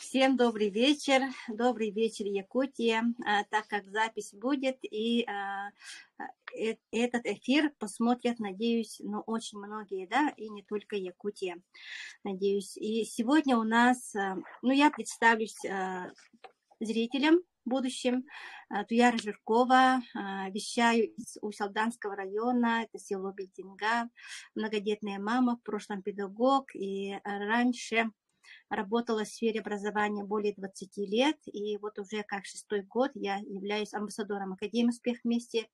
Всем добрый вечер, Якутия. Так как запись будет, и этот эфир посмотрят, надеюсь, очень многие, да, и не только Якутия, надеюсь. И сегодня у нас, я представлюсь зрителям будущим. Туяра Жиркова, вещаю из Усалданского района, это село Бельтинга, многодетная мама, в прошлом педагог, и раньше работала в сфере образования более 20 лет, и вот уже как 6-й год я являюсь амбассадором Академии «Успех вместе».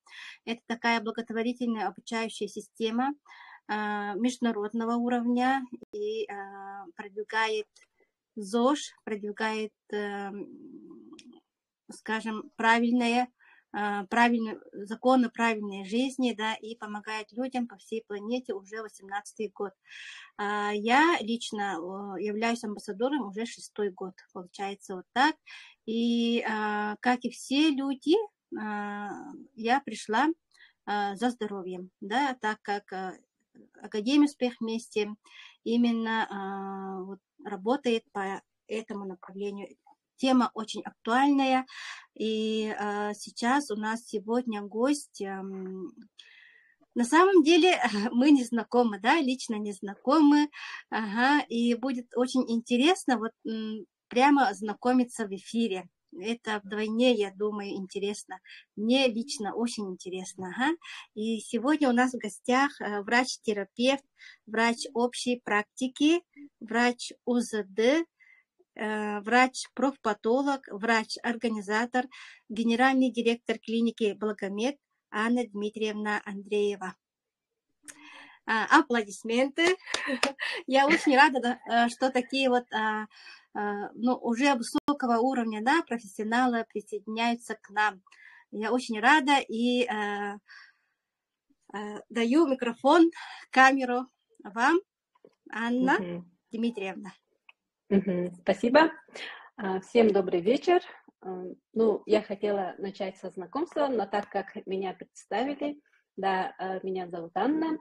Это такая благотворительная обучающая система международного уровня и продвигает ЗОЖ, продвигает, скажем, правильные законы правильной жизни, да, и помогает людям по всей планете уже 18-й год. Я лично являюсь амбассадором уже 6-й год, получается вот так. И как и все люди, я пришла за здоровьем, да, так как Академия «Успех вместе» именно работает по этому направлению. Тема очень актуальная, и сейчас у нас сегодня гость. На самом деле мы не знакомы, да, лично не знакомы, и будет очень интересно прямо знакомиться в эфире. Это вдвойне, я думаю, интересно. Мне лично очень интересно. И сегодня у нас в гостях врач-терапевт, врач общей практики, врач УЗД, врач-профпатолог, врач-организатор, генеральный директор клиники «Благомед» Анна Дмитриевна Андреева. Аплодисменты. Я очень рада, что такие уже высокого уровня, да, профессионалы присоединяются к нам. Я очень рада и даю микрофон, камеру вам, Анна Дмитриевна. Спасибо. Всем добрый вечер. Я хотела начать со знакомства, но так как меня представили, да, меня зовут Анна,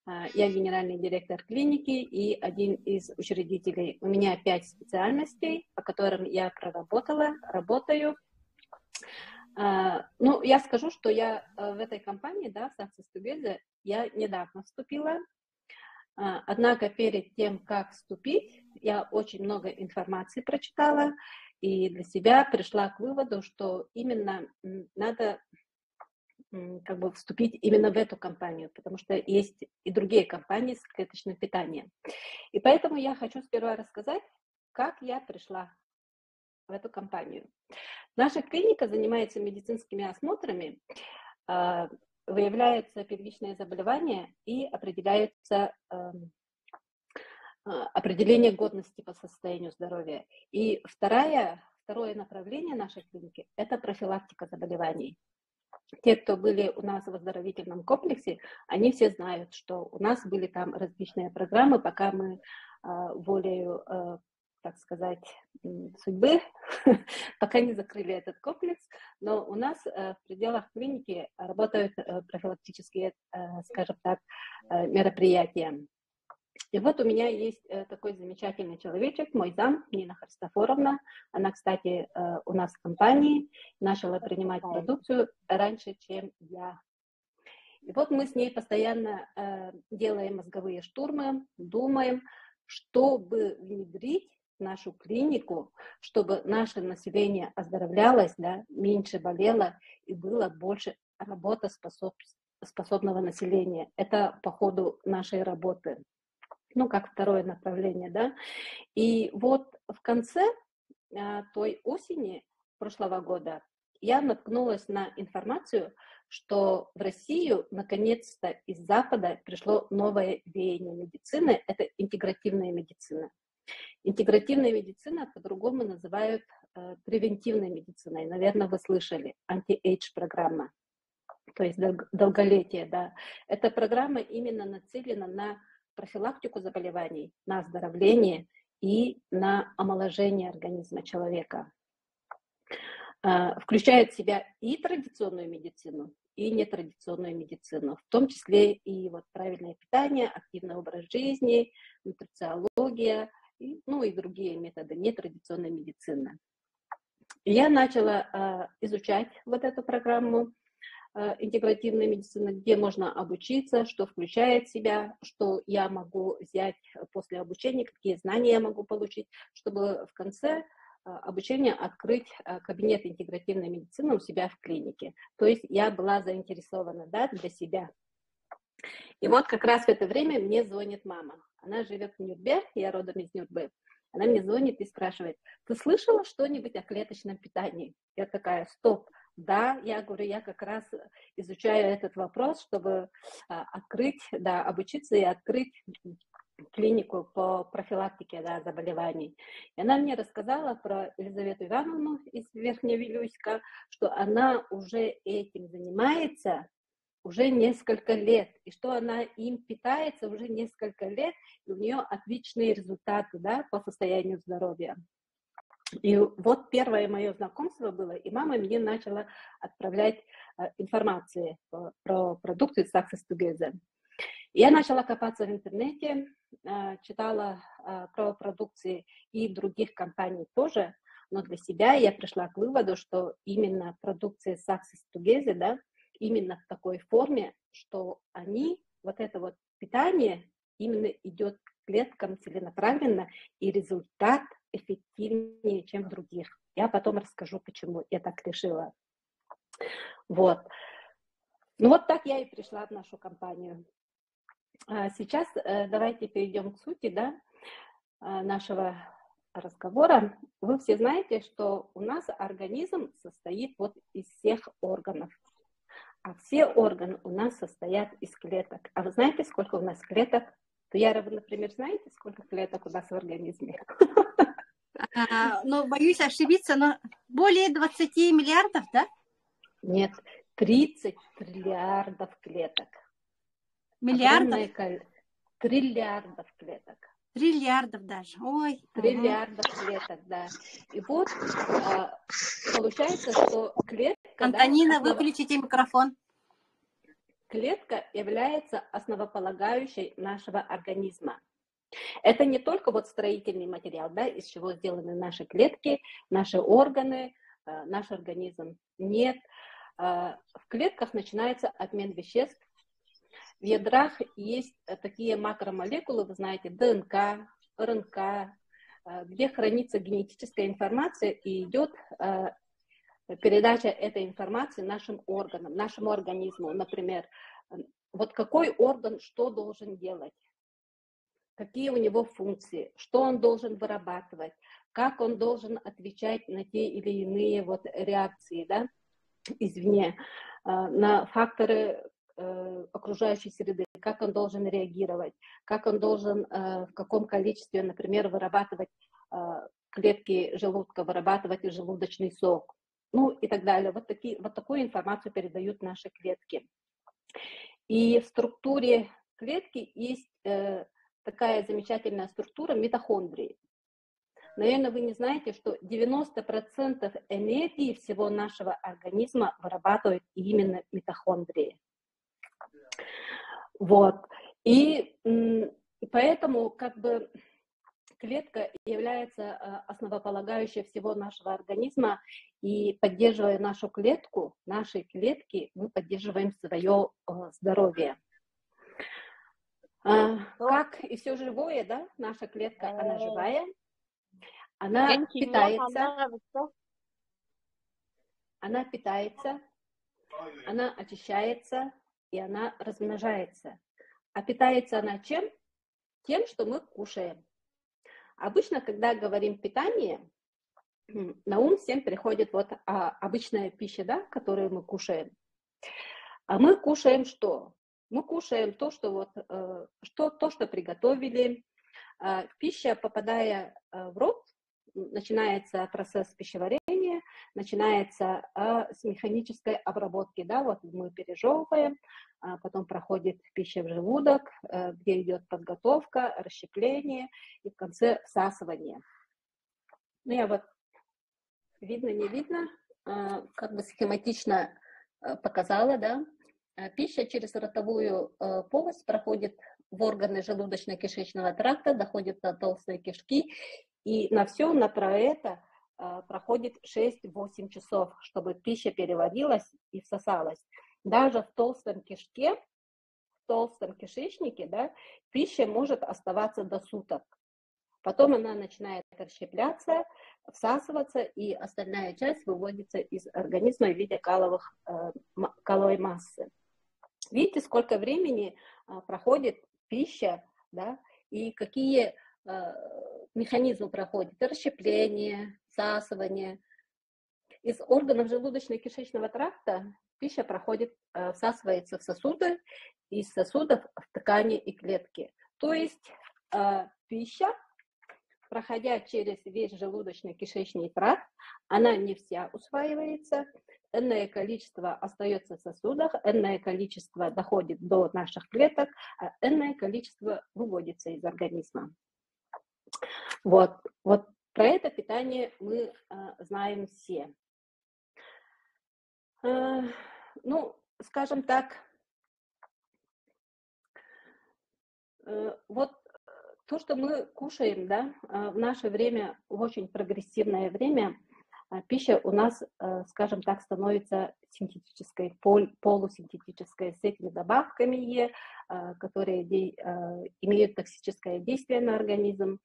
я генеральный директор клиники и один из учредителей. У меня 5 специальностей, по которым я работаю. Я скажу, что я в этой компании, да, в Success Together, я недавно вступила. Однако перед тем, как вступить, я очень много информации прочитала и для себя пришла к выводу, что именно надо вступить именно в эту компанию, потому что есть и другие компании с клеточным питанием. И поэтому я хочу сперва рассказать, как я пришла в эту компанию. Наша клиника занимается медицинскими осмотрами, выявляются первичные заболевания и определяется определение годности по состоянию здоровья. И второе направление нашей клиники – это профилактика заболеваний. Те, кто были у нас в оздоровительном комплексе, они все знают, что у нас были там различные программы, пока мы волею, так сказать, судьбы, пока не закрыли этот комплекс, но у нас в пределах клиники работают профилактические, скажем так, мероприятия. И вот у меня есть такой замечательный человечек, мой зам, Нина Христофоровна. Она, кстати, у нас в компании начала принимать продукцию раньше, чем я. И вот мы с ней постоянно делаем мозговые штурмы, думаем, чтобы внедрить в нашу клинику, чтобы наше население оздоровлялось, да, меньше болело и было больше работоспособного населения. Это по ходу нашей работы. Как второе направление, да. И вот в конце той осени прошлого года я наткнулась на информацию, что в Россию наконец-то из Запада пришло новое веяние медицины, это интегративная медицина. Интегративная медицина по-другому называют превентивной медициной. Наверное, вы слышали, анти-эйдж программа, то есть долголетие, да. Эта программа именно нацелена на профилактику заболеваний, на оздоровление и на омоложение организма человека. Включает в себя и традиционную медицину, и нетрадиционную медицину, в том числе и правильное питание, активный образ жизни, нутрициология ну и другие методы нетрадиционной медицины. И я начала изучать вот эту программу интегративной медицины, где можно обучиться, что включает в себя, что я могу взять после обучения, какие знания я могу получить, чтобы в конце обучения открыть кабинет интегративной медицины у себя в клинике. То есть я была заинтересована, да, для себя. И вот как раз в это время мне звонит мама. Она живет в Нюрбе, я родом из Нюрбе. Она мне звонит и спрашивает: ты слышала что-нибудь о клеточном питании? Я такая: стоп. Да, я говорю, я как раз изучаю этот вопрос, чтобы открыть, да, обучиться и открыть клинику по профилактике, да, заболеваний. И она мне рассказала про Елизавету Ивановну из Верхневилюйска, что она уже этим занимается уже несколько лет, и что она им питается уже несколько лет, и у нее отличные результаты, да, по состоянию здоровья. И вот первое мое знакомство было, и мама мне начала отправлять информацию про продукты Success Together. И я начала копаться в интернете, читала про продукции и других компаний тоже, но для себя я пришла к выводу, что именно продукция Success Together, да, именно в такой форме, что они, вот это вот питание именно идет к клеткам целенаправленно, и результат эффективнее, чем в других. Я потом расскажу, почему я так решила. Вот. Ну вот так я и пришла в нашу компанию. Сейчас давайте перейдем к сути, да, нашего разговора. Вы все знаете, что у нас организм состоит вот из всех органов. А все органы у нас состоят из клеток. А вы знаете, сколько у нас клеток? Туяра, вы, например, знаете, сколько клеток у нас в организме? Ну, боюсь ошибиться, но более 20 миллиардов, да? Нет, 30 триллиардов клеток. Миллиардов? Триллиардов клеток. Триллиардов даже. Ой. Триллиардов клеток, да. И вот получается, что клетка... Антонина, выключите микрофон. Клетка является основополагающей нашего организма. Это не только вот строительный материал, да, из чего сделаны наши клетки, наши органы, наш организм. Нет. В клетках начинается обмен веществ. В ядрах есть такие макромолекулы, вы знаете, ДНК, РНК, где хранится генетическая информация и идет передача этой информации нашим органам, нашему организму. Например, вот какой орган что должен делать, какие у него функции, что он должен вырабатывать, как он должен отвечать на те или иные вот реакции, да, извне, на факторы окружающей среды, как он должен реагировать, как он должен в каком количестве, например, вырабатывать клетки желудка, вырабатывать желудочный сок, ну и так далее. Вот такую информацию передают наши клетки. И в структуре клетки есть такая замечательная структура митохондрии. Наверное, вы не знаете, что 90% энергии всего нашего организма вырабатывают именно митохондрии. Вот. И поэтому как бы клетка является основополагающей всего нашего организма, и поддерживая нашу клетку, наши клетки, мы поддерживаем свое здоровье. Как и все живое, да, наша клетка, она живая, она питается, она очищается, и она размножается. А питается она чем? Тем, что мы кушаем. Обычно, когда говорим питание, на ум всем приходит вот обычная пища, да, которую мы кушаем. А мы кушаем что? Мы кушаем то, что что приготовили. Пища, попадая в рот, начинается процесс пищеварения, начинается с механической обработки, да, вот мы пережевываем, потом проходит пища в желудок, где идет подготовка, расщепление и в конце всасывание. Ну, я вот, видно, не видно, как бы схематично показала, да. Пища через ротовую полость проходит в органы желудочно-кишечного тракта, доходит до толстой кишки, и на все про это проходит 6-8 часов, чтобы пища переварилась и всосалась. Даже в толстом кишке, в толстом кишечнике, да, пища может оставаться до суток. Потом она начинает расщепляться, всасываться, и остальная часть выводится из организма в виде каловой массы. Видите, сколько времени проходит пища, да, и какие механизмы проходят: расщепление, всасывание. Из органов желудочно-кишечного тракта пища проходит, всасывается в сосуды, из сосудов в ткани и клетки. То есть пища, проходя через весь желудочно-кишечный тракт, она не вся усваивается, энное количество остается в сосудах, энное количество доходит до наших клеток, а энное количество выводится из организма. Вот про это питание мы знаем все. Ну, скажем так, вот то, что мы кушаем, да, в наше время, в очень прогрессивное время, пища у нас, скажем так, становится синтетической, полусинтетической, с этими добавками, которые имеют токсическое действие на организм.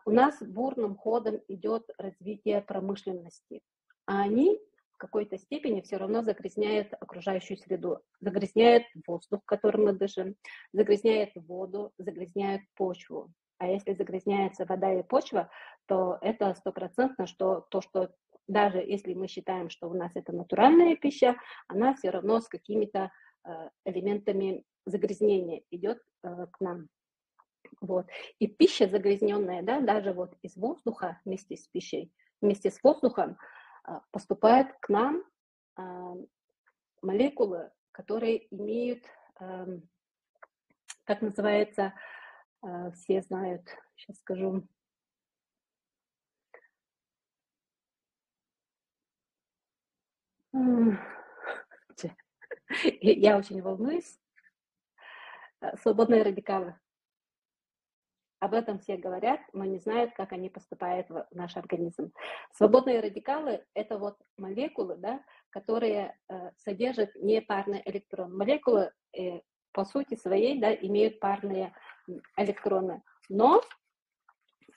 У нас бурным ходом идет развитие промышленности, а они в какой-то степени все равно загрязняют окружающую среду, загрязняют воздух, которым мы дышим, загрязняют воду, загрязняют почву. А если загрязняется вода и почва, то это стопроцентно, что даже если мы считаем, что у нас это натуральная пища, она все равно с какими-то элементами загрязнения идет к нам. Вот. И пища загрязненная, да, даже вот из воздуха вместе с пищей, вместе с воздухом поступают к нам молекулы, которые имеют, как называется, все знают, сейчас скажу, я очень волнуюсь, свободные радикалы. Об этом все говорят, но не знают, как они поступают в наш организм. Свободные радикалы – это вот молекулы, да, которые содержат непарный электрон. Молекулы по сути своей, да, имеют парные электроны, но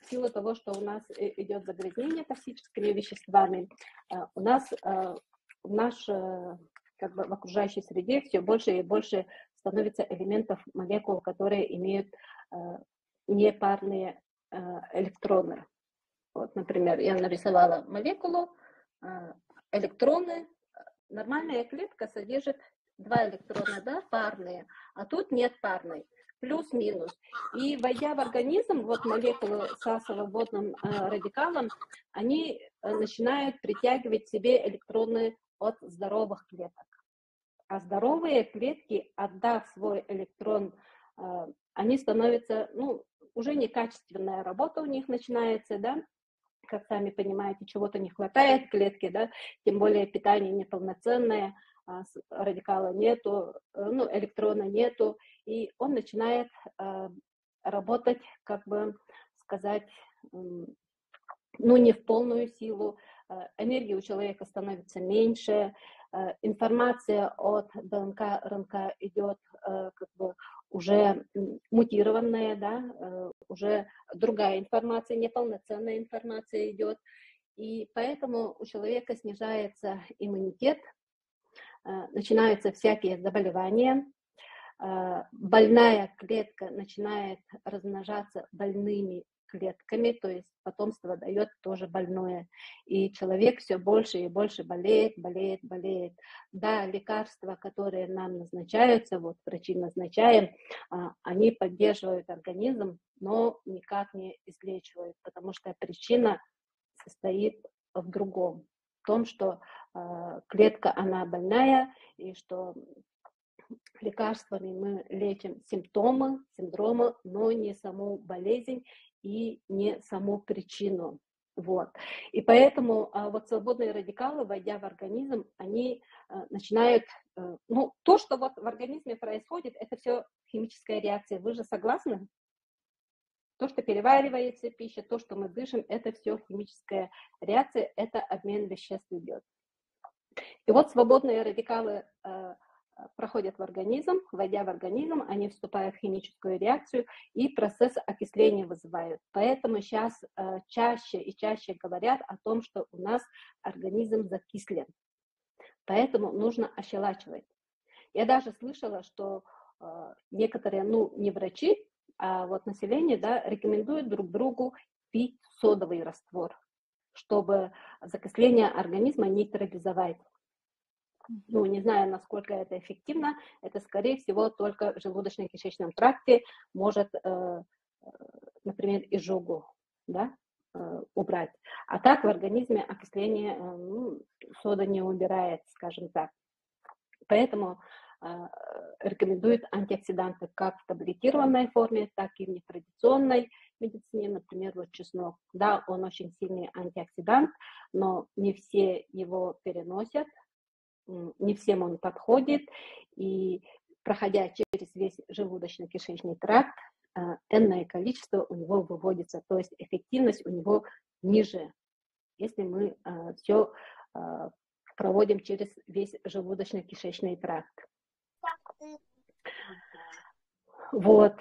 в силу того, что у нас идет загрязнение токсическими веществами, у нас как бы в окружающей среде все больше и больше становится элементов молекул, которые имеют непарные электроны. Вот, например, я нарисовала молекулу, электроны. Нормальная клетка содержит 2 электрона, да, парные, а тут нет парной, плюс-минус. И войдя в организм, вот молекулы со свободным радикалом, они начинают притягивать к себе электроны от здоровых клеток. А здоровые клетки, отдав свой электрон, они становятся, ну, уже некачественная работа у них начинается, да, как сами понимаете, чего-то не хватает клетки, да, тем более питание неполноценное, радикала нету, ну, электрона нету, и он начинает работать, как бы сказать, ну, не в полную силу, энергии у человека становится меньше, информация от ДНК, РНК идет как бы уже мутированная, да, уже другая информация, неполноценная информация идет, и поэтому у человека снижается иммунитет, начинаются всякие заболевания, больная клетка начинает размножаться больными клетками, то есть потомство дает тоже больное. И человек все больше и больше болеет. Да, лекарства, которые нам назначаются, вот врачи назначаем, они поддерживают организм, но никак не излечивают, потому что причина состоит в другом. В том, что клетка, она больная, и что лекарствами мы лечим симптомы, но не саму болезнь и не саму причину. Вот. И поэтому вот свободные радикалы, войдя в организм, они начинают, ну, то, что вот в организме происходит, это все химическая реакция. Вы же согласны? То, что переваривается пища, то, что мы дышим, это все химическая реакция, это обмен веществ идет. И вот свободные радикалы проходят в организм, войдя в организм, они вступают в химическую реакцию и процесс окисления вызывают. Поэтому сейчас чаще и чаще говорят о том, что у нас организм закислен. Поэтому нужно ощелачивать. Я даже слышала, что некоторые, ну, не врачи, а вот население, да, рекомендуют друг другу пить содовый раствор, чтобы закисление организма нейтрализовать. Ну, не знаю, насколько это эффективно, это, скорее всего, только в желудочно-кишечном тракте может, например, изжогу, да, убрать. А так в организме окисление сода не убирает, скажем так. Поэтому рекомендуют антиоксиданты как в таблетированной форме, так и в нетрадиционной медицине, например, вот чеснок. Да, он очень сильный антиоксидант, но не все его переносят, не всем он подходит, и проходя через весь желудочно-кишечный тракт, энное количество у него выводится, то есть эффективность у него ниже, если мы все проводим через весь желудочно-кишечный тракт. Вот.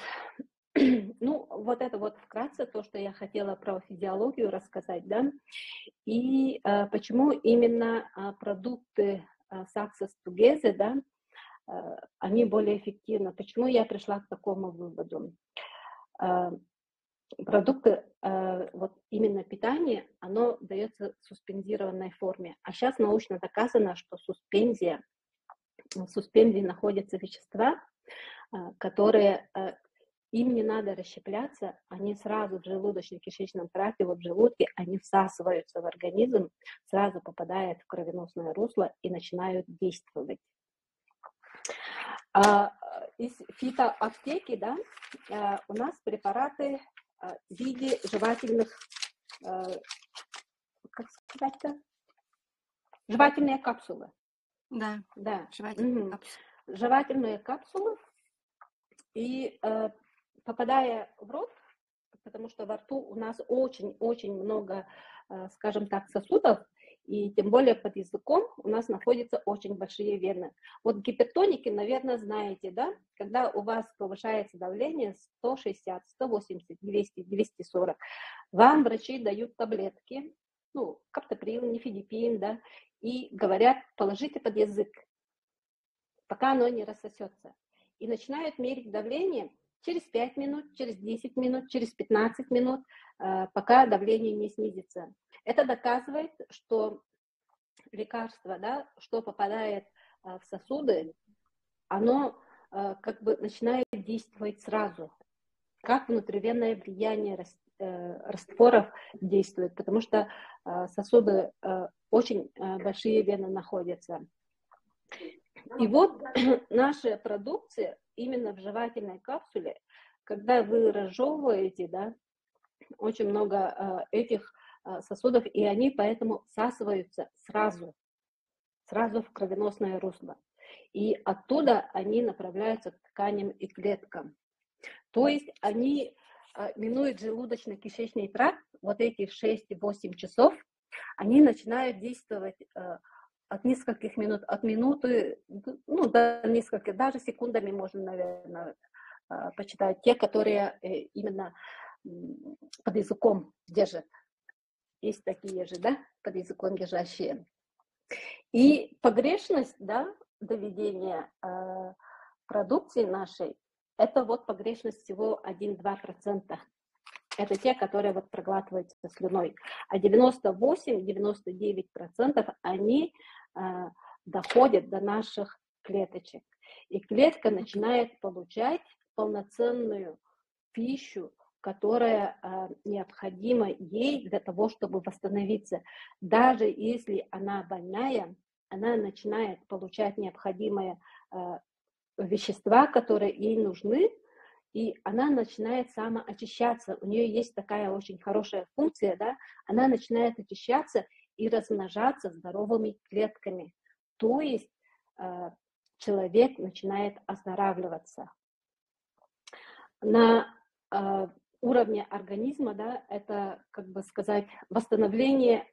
Ну, вот это вот вкратце то, что я хотела про физиологию рассказать, да, и почему именно продукты Success Together, да, они более эффективны. Почему я пришла к такому выводу? Продукты, вот именно питание, оно дается в суспендированной форме. А сейчас научно доказано, что в суспензии находятся вещества, которые им не надо расщепляться, они сразу в желудочно-кишечном тракте, вот в желудке, они всасываются в организм, сразу попадают в кровеносное русло и начинают действовать. Из фитоаптеки, да, у нас препараты в виде жевательных, как сказать-то, жевательные капсулы. Да, Да. жевательные капсулы. Жевательные капсулы. И попадая в рот, потому что во рту у нас очень-очень много, скажем так, сосудов, и тем более под языком у нас находятся очень большие вены. Вот гипертоники, наверное, знаете, да? Когда у вас повышается давление 160, 180, 200, 240, вам врачи дают таблетки, ну, каптоприл, нифедипин, да, и говорят, положите под язык, пока оно не рассосется. И начинают мерить давление через 5 минут, через 10 минут, через 15 минут, пока давление не снизится. Это доказывает, что лекарство, да, что попадает в сосуды, оно как бы начинает действовать сразу, как внутривенное влияние растворов действует, потому что сосуды очень большие вены находятся. И вот наша продукция именно в жевательной капсуле, когда вы разжевываете, да, очень много этих сосудов, и они поэтому всасываются сразу в кровеносное русло. И оттуда они направляются к тканям и клеткам. То есть они минуют желудочно-кишечный тракт, вот эти 6-8 часов, они начинают действовать от нескольких минут, от минуты, ну, до нескольких, даже секундами можно, наверное, почитать, те, которые именно под языком держат. Есть такие же, да, под языком держащие. И погрешность, да, доведения продукции нашей, это вот погрешность всего 1-2%. Это те, которые вот проглатываются слюной. А 98-99% они доходят до наших клеточек. И клетка начинает получать полноценную пищу, которая необходима ей для того, чтобы восстановиться. Даже если она больная, она начинает получать необходимые вещества, которые ей нужны, и она начинает самоочищаться. У нее есть такая очень хорошая функция, да, она начинает очищаться и размножаться здоровыми клетками. То есть человек начинает оздоравливаться. На уровне организма, да, это, как бы сказать, восстановление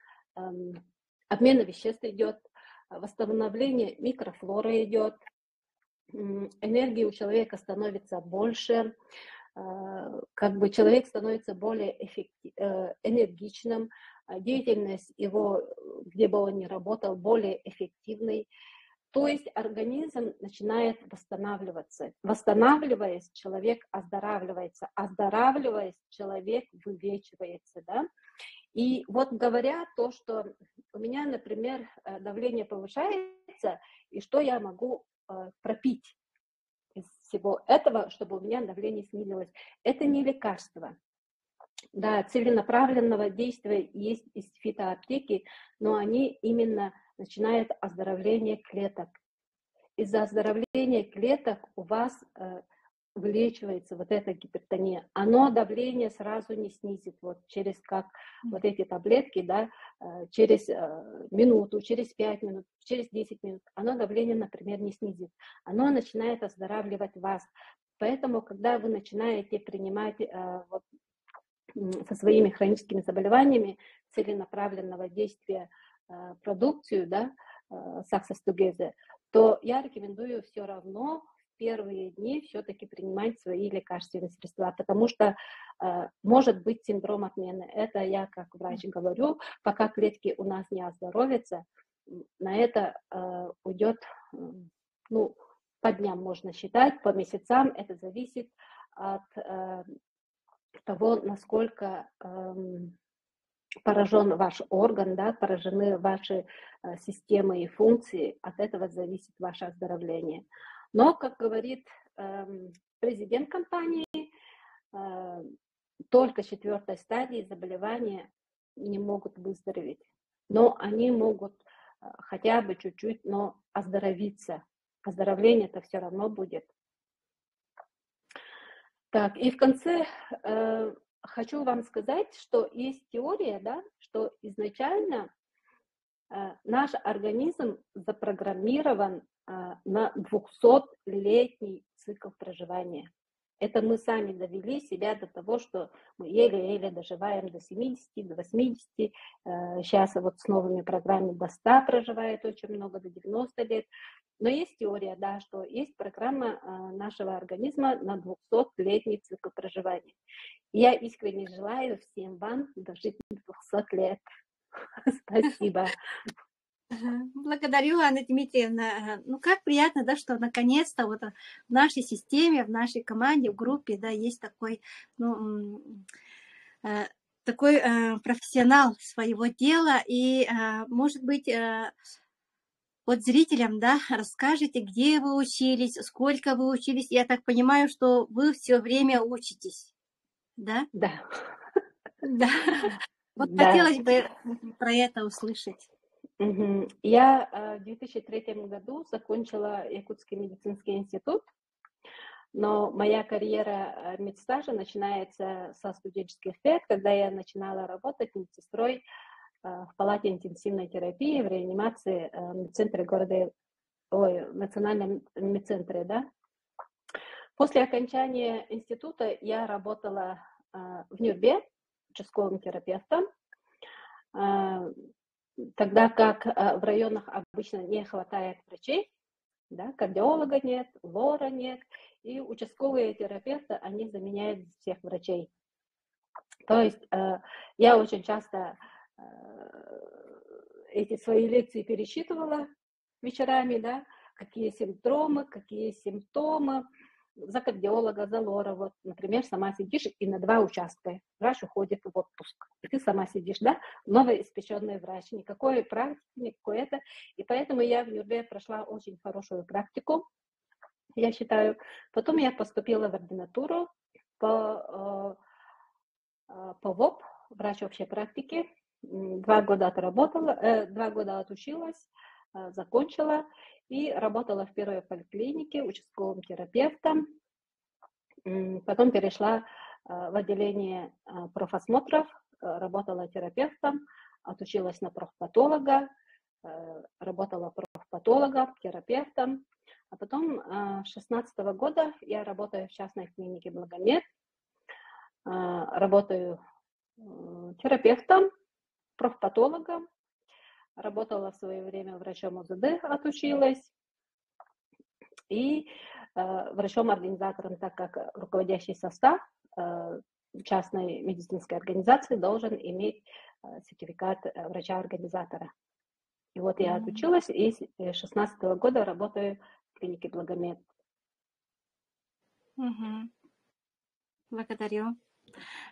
обмена веществ идет, восстановление микрофлоры идет, энергии у человека становится больше, как бы человек становится более энергичным, деятельность его, где бы он ни работал, более эффективной. То есть организм начинает восстанавливаться. Восстанавливаясь, человек оздоравливается. Оздоравливаясь, человек вылечивается. Да? И вот говоря то, что у меня, например, давление повышается, и что я могу пропить из всего этого, чтобы у меня давление снизилось, это не лекарство. Да, целенаправленного действия есть из фитоаптеки, но они именно начинают оздоровление клеток. Из-за оздоровления клеток у вас вылечивается вот эта гипертония. Оно давление сразу не снизит, вот через как вот эти таблетки, да, через минуту, через 5 минут, через 10 минут. Оно давление, например, не снизит. Оно начинает оздоравливать вас. Поэтому, когда вы начинаете принимать вот, со своими хроническими заболеваниями целенаправленного действия продукцию, да, Success Together, то я рекомендую все равно в первые дни все-таки принимать свои лекарственные средства, потому что может быть синдром отмены. Это я как врач говорю, пока клетки у нас не оздоровятся, на это уйдет, ну, по дням можно считать, по месяцам, это зависит от того, насколько поражен ваш орган, да, поражены ваши системы и функции, от этого зависит ваше оздоровление. Но, как говорит президент компании, только 4-й стадии заболевания не могут выздороветь, но они могут хотя бы чуть-чуть, но оздоровиться. Оздоровление-то все равно будет. Так, и в конце хочу вам сказать, что есть теория, да, что изначально наш организм запрограммирован на 200-летний цикл проживания. Это мы сами довели себя до того, что мы еле-еле доживаем до 70, до 80. Сейчас вот с новыми программами до 100 проживает очень много, до 90 лет. Но есть теория, да, что есть программа нашего организма на 200-летний цикл проживания. Я искренне желаю всем вам дожить до 200 лет. Спасибо. Благодарю, Анна Дмитриевна. Ну, как приятно, да, что наконец-то вот в нашей системе, в нашей команде, в группе, да, есть такой, ну, такой профессионал своего дела. И, может быть, вот зрителям, да, расскажите, где вы учились, сколько вы учились. Я так понимаю, что вы все время учитесь, да? Да. Да. Вот Да. хотелось бы про это услышать. Я в 2003 году закончила Якутский медицинский институт, но моя карьера медстажа начинается со студенческих лет, когда я начинала работать медсестрой в палате интенсивной терапии в реанимации в медцентре города, в национальном медцентре, да. После окончания института я работала в Нюрбе участковым терапевтом, тогда как в районах обычно не хватает врачей, да, кардиолога нет, лора нет, и участковые терапевты, они заменяют всех врачей. То есть я очень часто эти свои лекции пересчитывала вечерами, да, какие симптомы, какие симптомы, за кардиолога, за лора, вот, например, сама сидишь и на 2 участка, врач уходит в отпуск, и ты сама сидишь, да, новоиспеченный врач, никакой практики, никакой это, и поэтому я в Нюрбе прошла очень хорошую практику, я считаю. Потом я поступила в ординатуру по ВОП, врач общей практики, 2 года отработала, 2 года отучилась, закончила и работала в первой поликлинике участковым терапевтом. Потом перешла в отделение профосмотров, работала терапевтом, отучилась на профпатолога, работала профпатологом, терапевтом. А потом с 2016 года я работаю в частной клинике Благомед, работаю терапевтом, профпатологом, работала в свое время врачом ОЗД, отучилась, и врачом-организатором, так как руководящий состав частной медицинской организации должен иметь сертификат врача-организатора. И вот я отучилась, и с 2016 года работаю в клинике Благомед. Благодарю.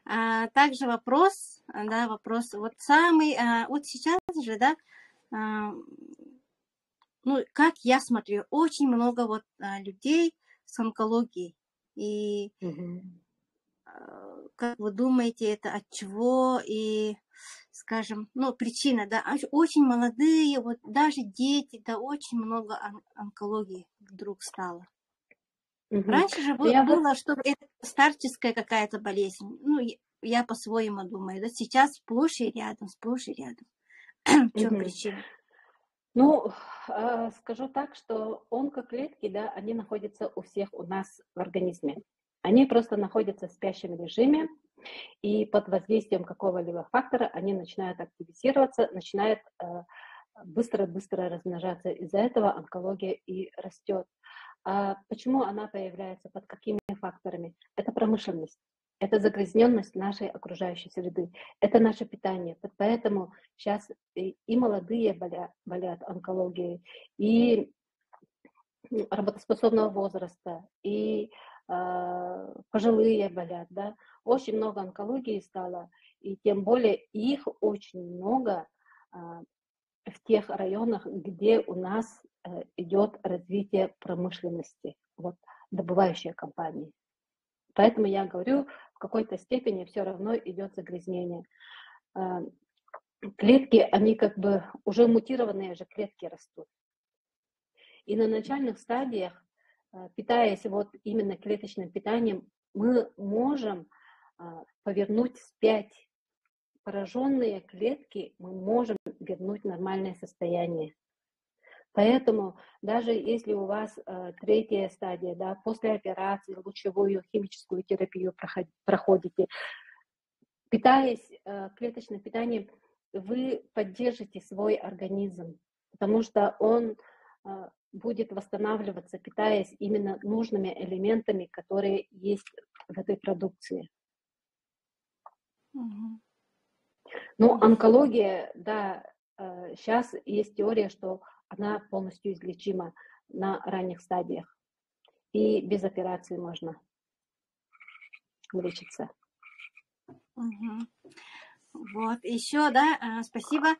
Также вопрос, вот самый, вот сейчас же, да, ну, как я смотрю, очень много вот людей с онкологией. И как вы думаете, это от чего? И, скажем, ну, причина, да, очень молодые, вот даже дети, да, очень много онкологии вдруг стало. Раньше же было, что это старческая какая-то болезнь. Ну, я по-своему думаю, да, сейчас сплошь и рядом, сплошь и рядом. В чем причина? Ну, скажу так, что онкоклетки, да, они находятся у всех у нас в организме. Они просто находятся в спящем режиме, и под воздействием какого-либо фактора они начинают активизироваться, начинают быстро-быстро размножаться. Из-за этого онкология и растет. А почему она появляется, под какими факторами? Это промышленность. Это загрязненность нашей окружающей среды, это наше питание. Поэтому сейчас и молодые болят онкологией, и работоспособного возраста, и пожилые болят. Да? Очень много онкологии стало, и тем более их очень много в тех районах, где у нас идет развитие промышленности, вот, добывающие компании. Поэтому я говорю, в какой-то степени все равно идет загрязнение. Клетки, они как бы уже мутированные же клетки растут. И на начальных стадиях, питаясь вот именно клеточным питанием, мы можем повернуть вспять пораженные клетки, мы можем вернуть нормальное состояние. Поэтому даже если у вас третья стадия, да, после операции лучевую химическую терапию проходите, питаясь клеточным питанием, вы поддержите свой организм, потому что он будет восстанавливаться, питаясь именно нужными элементами, которые есть в этой продукции. Ну, онкология, да, сейчас есть теория, что она полностью излечима на ранних стадиях. И без операции можно вылечиться. Вот, еще, да, спасибо.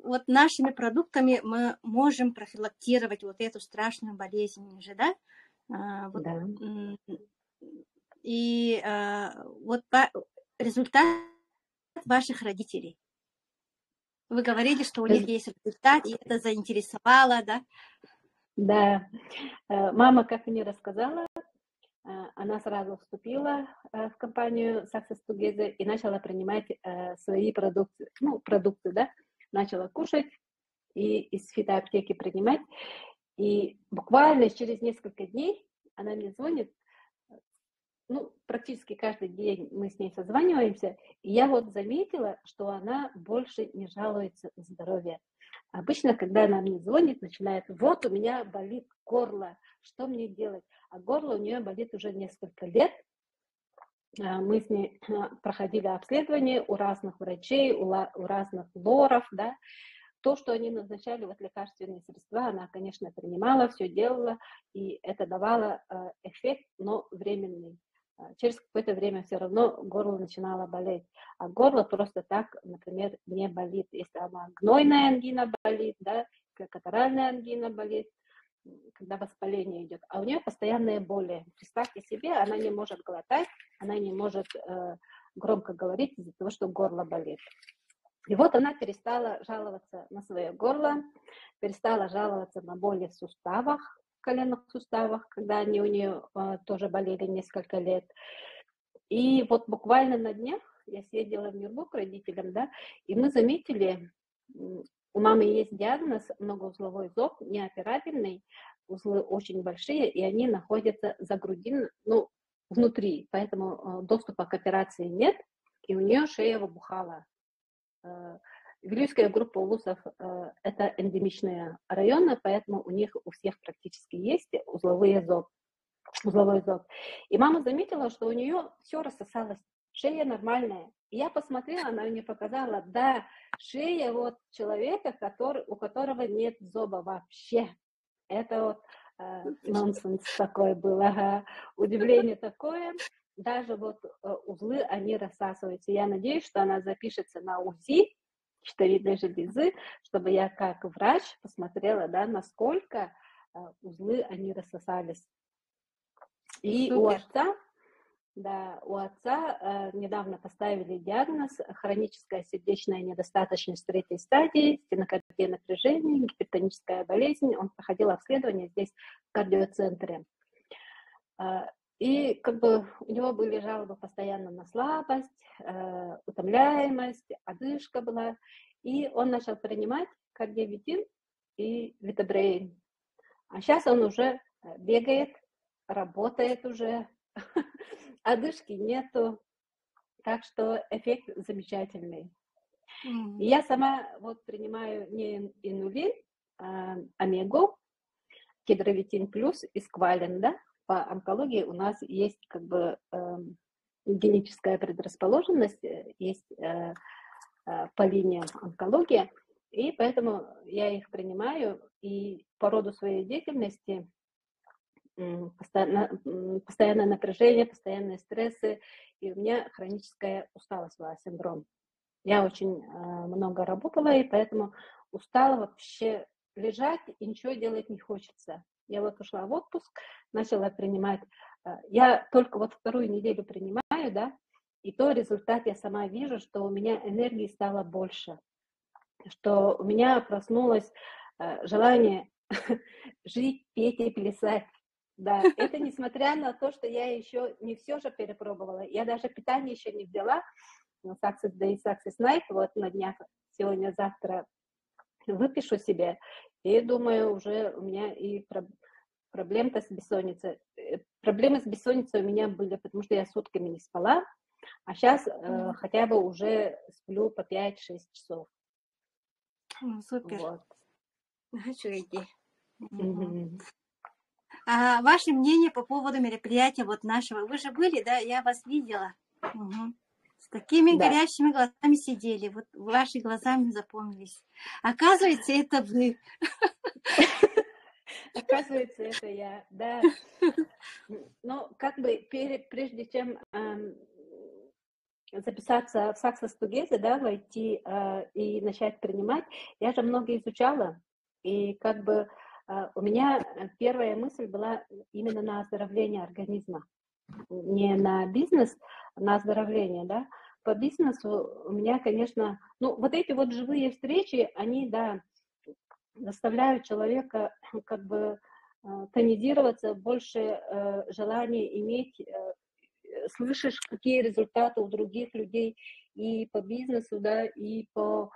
Вот нашими продуктами мы можем профилактировать вот эту страшную болезнь же, да? Вот, да. И вот результат ваших родителей. Вы говорили, что у них есть результат, и это заинтересовало, да? Да. Мама, как мне рассказала, она сразу вступила в компанию Success Together и начала принимать свои продукты, да, начала кушать и из фитоаптеки принимать. И буквально через несколько дней она мне звонит, ну, практически каждый день мы с ней созваниваемся, и я вот заметила, что она больше не жалуется на здоровье. Обычно, когда она мне звонит, начинает: вот у меня болит горло, что мне делать? А горло у нее болит уже несколько лет. Мы с ней проходили обследование у разных врачей, у разных лоров, да. То, что они назначали, вот лекарственные средства, она, конечно, принимала, все делала, и это давало эффект, но временный. Через какое-то время все равно горло начинало болеть. А горло просто так, например, не болит. Если она гнойная ангина болит, да, катаральная ангина болит, когда воспаление идет. А у нее постоянные боли. Представьте себе, она не может глотать, она не может громко говорить из-за того, что горло болит. И вот она перестала жаловаться на свое горло, перестала жаловаться на боли в суставах, в коленных суставах, когда они у нее тоже болели несколько лет. И вот буквально на днях я съездила в Нюрбу к родителям, да, и мы заметили, у мамы есть диагноз многоузловой зоб, неоперабельный, узлы очень большие, и они находятся за грудиной, ну, внутри, поэтому доступа к операции нет, и у нее шея выбухала. Вилюйская группа улусов – это эндемичные районы, поэтому у них у всех практически есть узловой зоб. И мама заметила, что у нее все рассосалось, шея нормальная. И я посмотрела, она мне показала, да, шея вот человека, у которого нет зоба вообще. Это вот нонсенс такой был, удивление такое. Даже вот узлы, они рассасываются. Я надеюсь, что она запишется на УЗИ щитовидной железы, чтобы я как врач посмотрела, да, насколько узлы, они рассосались. И у отца недавно поставили диагноз хроническая сердечная недостаточность 3-й стадии, стенокардия напряжения, гипертоническая болезнь. Он проходил обследование здесь в кардиоцентре. И как бы у него были жалобы постоянно на слабость, утомляемость, одышка была. И он начал принимать кардиовитин и витабрейн. А сейчас он уже бегает, работает уже, одышки нету, так что эффект замечательный. И я сама вот принимаю не инулин, а омегу, кедровитин плюс и сквалин, да. По онкологии у нас есть как бы генетическая предрасположенность, есть по линиям онкологии, и поэтому я их принимаю, и по роду своей деятельности постоянное напряжение, постоянные стрессы, и у меня хроническая усталость была, синдром. Я очень много работала, и поэтому устала вообще лежать, и ничего делать не хочется. Я вот ушла в отпуск, начала принимать. Я только вот 2-ю неделю принимаю, да, и то результат я сама вижу, что у меня энергии стало больше, что у меня проснулось желание жить, петь и плясать. Да, это несмотря на то, что я еще не все же перепробовала. Я даже питание еще не взяла. Success Day, Success Night, вот на днях, сегодня-завтра выпишу себе. И думаю, уже у меня и проблемы с бессонницей. Проблемы с бессонницей у меня были, потому что я сутками не спала, а сейчас хотя бы уже сплю по 5-6 часов. Супер. Вот. Чудики. А ваше мнение по поводу мероприятия вот нашего? Вы же были, да? Я вас видела. С такими горящими глазами сидели. Вот ваши глазами запомнились. Оказывается, это вы. Оказывается, это я, да. Но как бы прежде чем записаться в Success Together, да, войти и начать принимать, я же много изучала, и как бы у меня первая мысль была именно на оздоровление организма, не на бизнес, на оздоровление, да. По бизнесу у меня, конечно, ну, вот эти вот живые встречи, они, да, заставляют человека как бы тонизироваться, больше желания иметь, слышишь, какие результаты у других людей и по бизнесу, да, и по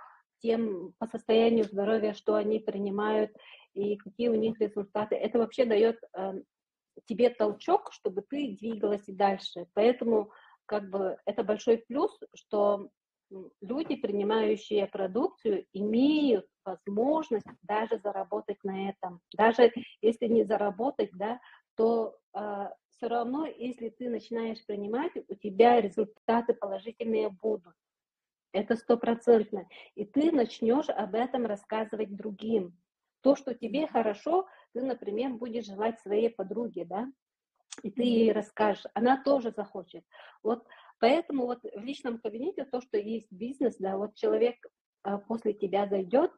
состоянию здоровья, что они принимают, и какие у них результаты. Это вообще дает тебе толчок, чтобы ты двигалась и дальше. Поэтому как бы это большой плюс, что люди, принимающие продукцию, имеют возможность даже заработать на этом. Даже если не заработать, да, то все равно, если ты начинаешь принимать, у тебя результаты положительные будут. Это 100%. И ты начнешь об этом рассказывать другим. То, что тебе хорошо, ты, например, будешь желать своей подруге, да, и ты ей расскажешь, она тоже захочет. Вот поэтому вот в личном кабинете то, что есть бизнес, да, вот человек после тебя зайдет,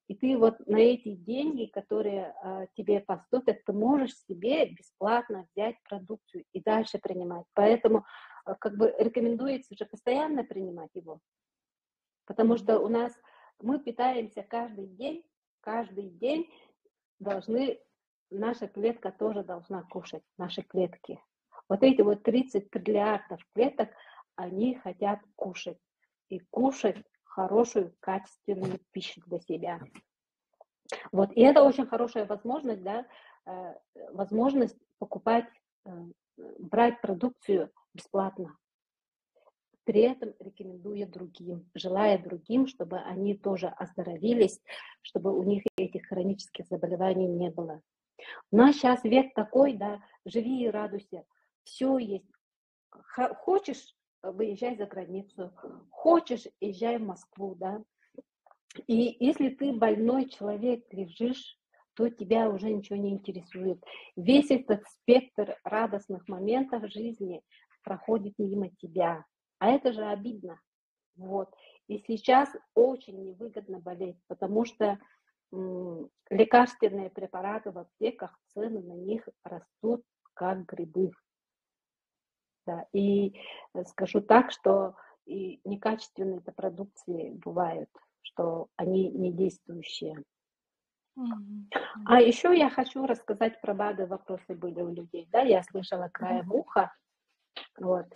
и ты вот на эти деньги, которые тебе поступят, ты можешь себе бесплатно взять продукцию и дальше принимать. Поэтому как бы рекомендуется же постоянно принимать его. Потому что у нас мы питаемся каждый день должны наша клетка тоже должна кушать, наши клетки. Вот эти вот 30 триллиардов клеток, они хотят кушать. И кушать хорошую, качественную пищу для себя. Вот, и это очень хорошая возможность, да, возможность покупать, брать продукцию бесплатно. При этом рекомендуя другим, желая другим, чтобы они тоже оздоровились, чтобы у них этих хронических заболеваний не было. У нас сейчас век такой, да, живи и радуйся. Все есть. Хочешь, выезжай за границу. Хочешь, езжай в Москву, да. И если ты больной человек, лежишь, то тебя уже ничего не интересует. Весь этот спектр радостных моментов в жизни проходит мимо тебя. А это же обидно. Вот. И сейчас очень невыгодно болеть, потому что лекарственные препараты в аптеках, цены на них растут как грибы. Да. И скажу так, что и некачественные продукции бывают, что они не действующие. А еще я хочу рассказать про БАДы, вопросы были у людей, да, я слышала краем уха. Вот.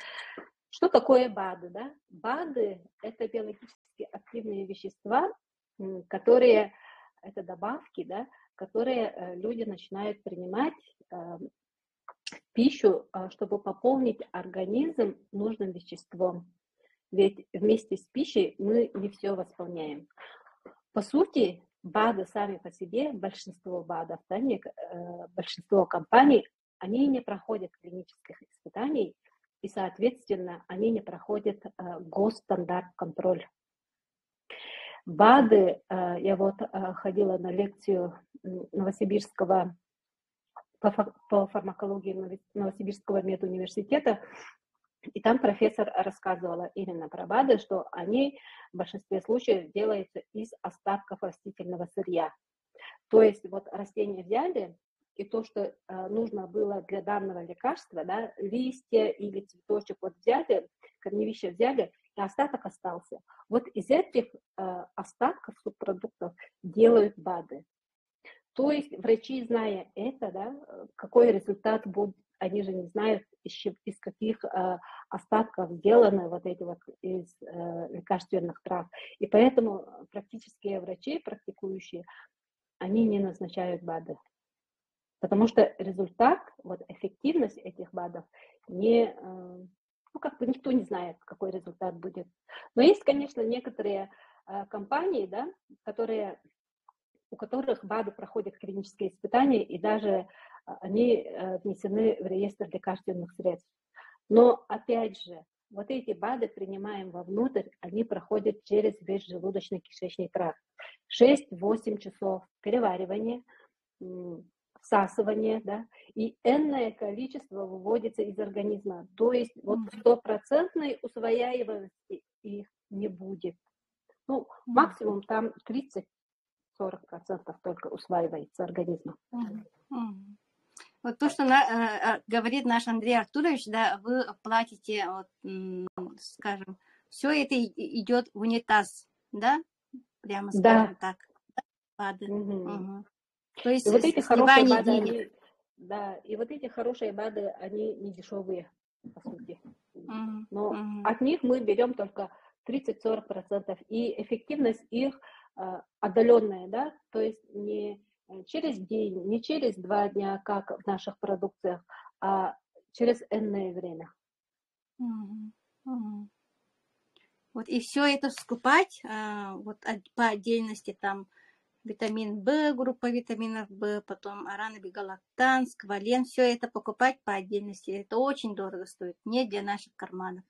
Что такое БАДы, да? БАДы – это биологически активные вещества, которые, это добавки, да, которые люди начинают принимать в пищу, чтобы пополнить организм нужным веществом. Ведь вместе с пищей мы не все восполняем. По сути, БАДы сами по себе, большинство БАДов, да, большинство компаний, они не проходят клинических испытаний, и, соответственно, они не проходят госстандарт-контроль. БАДы, я вот ходила на лекцию Новосибирского по фармакологии Новосибирского медуниверситета, и там профессор рассказывала именно про БАДы, что они в большинстве случаев делаются из остатков растительного сырья. То есть вот растения взяли, и то, что нужно было для данного лекарства, да, листья или цветочек вот взяли, корневища взяли, и остаток остался. Вот из этих остатков субпродуктов делают БАДы. То есть врачи, зная это, да, какой результат будет, они же не знают, из каких остатков сделаны вот эти вот из лекарственных трав. И поэтому практические врачи, практикующие, они не назначают БАДы. Потому что результат, вот эффективность этих БАДов, как бы никто не знает, какой результат будет. Но есть, конечно, некоторые компании, да, у которых БАДы проходят клинические испытания, и даже они внесены в реестр лекарственных средств. Но, опять же, вот эти БАДы принимаем вовнутрь, они проходят через весь желудочно-кишечный тракт. 6-8 часов переваривания, всасывание, да, и энное количество выводится из организма. То есть вот стопроцентной усвояемости их не будет. Ну, максимум там 30-40% только усваивается организмом. Вот то, что говорит наш Андрей Артурович, да, вы платите, вот, скажем, все это идет в унитаз, да, прямо скажем так. БАДы. То есть и вот эти хорошие БАДы, и вот эти хорошие БАДы, они не дешевые, по сути. Но от них мы берем только 30-40%, и эффективность их отдаленная, да, то есть не через день, не через 2 дня, как в наших продукциях, а через энное время. Вот и все это скупать вот по отдельности, там витамин В, группа витаминов В, потом аранобигалактан, сквален, все это покупать по отдельности, это очень дорого стоит, не для наших карманов.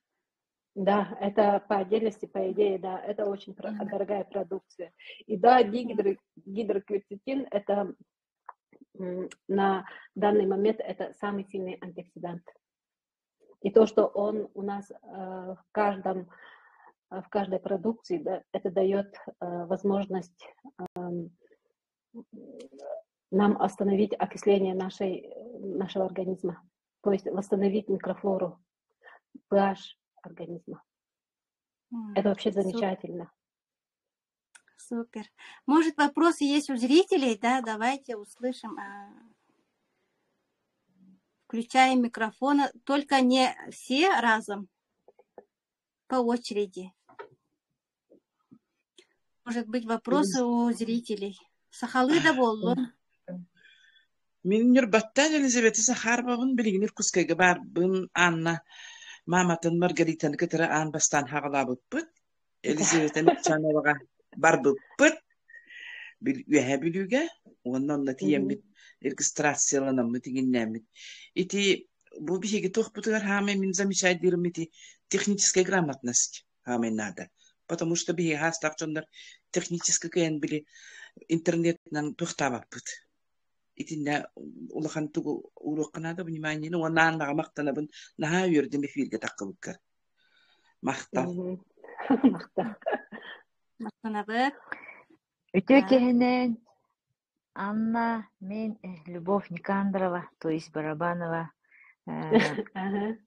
Да, это по отдельности, по идее, да, это очень дорогая продукция. И да, гидрокверцетин, это на данный момент это самый сильный антиоксидант. И то, что он у нас в каждой продукции, да, это дает возможность нам остановить окисление нашего организма, то есть восстановить микрофлору, pH организма. Это вообще замечательно. Супер. Может, вопросы есть у зрителей, да? Давайте услышим. Включаем микрофон, только не все разом, по очереди. Может быть, вопросы у зрителей. Сахалыда болу. Min nürbatan Elizabeth Saharba'nın bilginir kuskayga barbın Anna Mamatın Margarita'nı kıtıra an bastan hağalabıpıt. Elizabeth'in çanabağa barbıpıt. Ühe bilüge. Ondan da tiyemit registrasyalanamı tiginnamit. İti bu bir şey tuhputugar hame min замечательным ити технической грамотность хаме надо. Потому что би хастакчондар технический кен били интернетнан тухтабапыт. Итинне улахан тугу урукканада внимание, ну онан нага мактанабын наха үрдүм эфирге таккыбыккар. Мактал. Мактанабы. Үтө кехенен Анна, мен Любовь Никандрова, то есть Барабанова.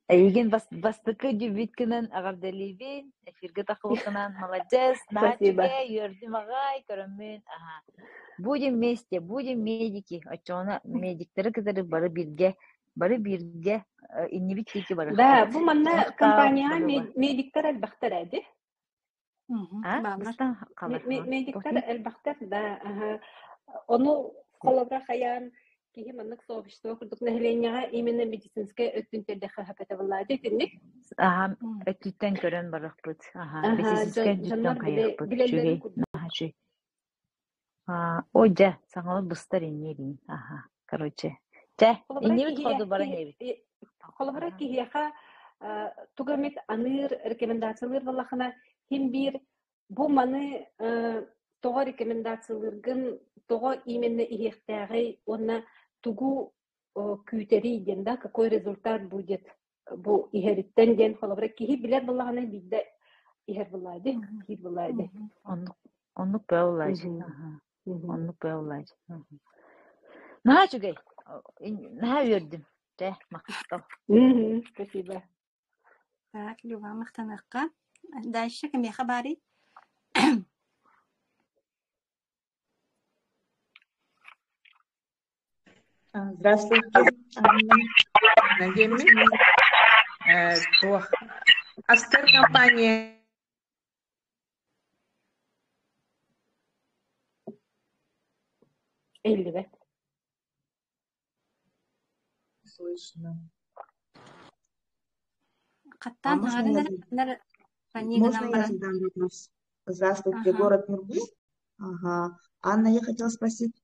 Еген бастыкы дюбиткинен агардалибин, эфирге такылыкынан молодец, начиге юрдим агай, көрөмүн. Будем вместе, будем медики. Очона медиктери кызары бары бирге иннибиттики бары. Да, бу манна компания медиктер элбахтер эди. Медиктер элбахтер, да. Ону колобра хаян кихи маннык сообщество курдук населенияга именно медицинское өттүнтерде хапета влади тинник. Өттүттен көрөн барыкпыт. Медицинское өттүттен кайыкпыт. Чүгей, нахачы. Оджа, саңалы быстар иннебин. Короче. Иннебин ходу бара небин. Колобра кихияха тугамит аныр рекомендациялар валахана хим бир бу маны тога рекомендацияларгын тога именно ихтягы онна тугу күтери ден какой результат будет бу ихериттен ден колобра кихи билет валахана бидде ихер валады хит валады Оннук баулайж. Оннук баулайж. Нахачугай. Наха үрдүм. Мактал. Спасибо. Так, Люба, мактанакка. Дальше кем я хабари? Здравствуйте, Анна. Надеемся, Астер компания. Эльве. Слышно. Можно я задам вопрос? Здравствуйте, город Нургул. Ага. Анна, я хотела спросить